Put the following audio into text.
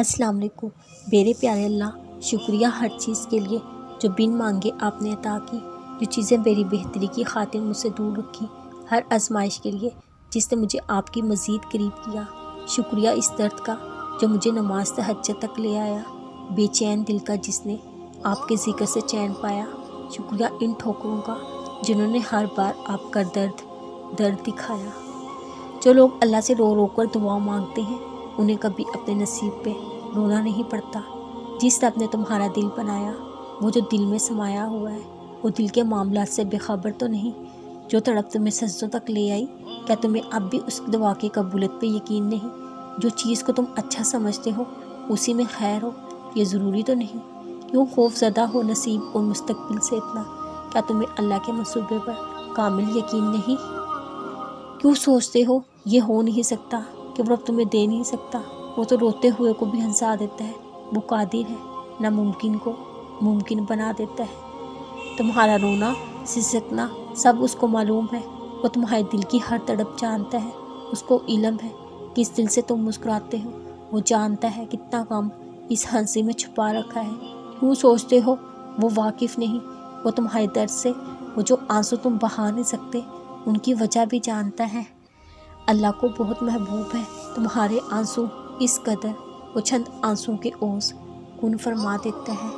अस्सलाम वालेकुम। मेरे प्यारे अल्लाह, शुक्रिया हर चीज़ के लिए जो बिन मांगे आपने अता की, जो चीज़ें मेरी बेहतरी की खातिर मुझसे दूर रखी, हर आजमाइश के लिए जिसने मुझे आपकी मज़ीद करीब किया। शुक्रिया इस दर्द का जो मुझे नमाज तहज्जुद तक ले आया, बेचैन दिल का जिसने आपके ज़िक्र से चैन पाया। शुक्रिया इन ठोकरों का जिन्होंने हर बार आपका दर्द दिखाया। जो लोग अल्लाह से रो रो कर दुआ मांगते हैं, उन्हें कभी अपने नसीब पे रोना नहीं पड़ता। जिस रब ने तुम्हारा दिल बनाया, वो जो दिल में समाया हुआ है, वो दिल के मामलात से बेखबर तो नहीं। जो तड़प तुम्हें सजदों तक ले आई, क्या तुम्हें अब भी उस दुआ की कबूलियत पे यकीन नहीं? जो चीज़ को तुम अच्छा समझते हो, उसी में खैर हो, ये ज़रूरी तो नहीं। क्यों खौफज़दा हो नसीब और मुस्तकबिल से इतना? क्या तुम्हें अल्लाह के मंसूबे पर कामिल यकीन नहीं? क्यों सोचते हो ये हो नहीं सकता, कि वो तुम्हें दे नहीं सकता? वो तो रोते हुए को भी हंसा देता है। वो कादिर है, नामुमकिन को मुमकिन बना देता है। तुम्हारा रोना सिसकना सब उसको मालूम है। वो तुम्हारे दिल की हर तड़प जानता है। उसको इल्म है किस दिल से तुम मुस्कुराते हो। वो जानता है कितना गम इस हंसी में छुपा रखा है। क्यों सोचते हो वो वाकिफ़ नहीं? वो तुम्हारे दर्द से, वो जो आंसू तुम बहा नहीं सकते, उनकी वजह भी जानता है। अल्लाह को बहुत महबूब है तुम्हारे आंसू इस कदर, वो चंद आंसू के ओस कून फरमा देता है।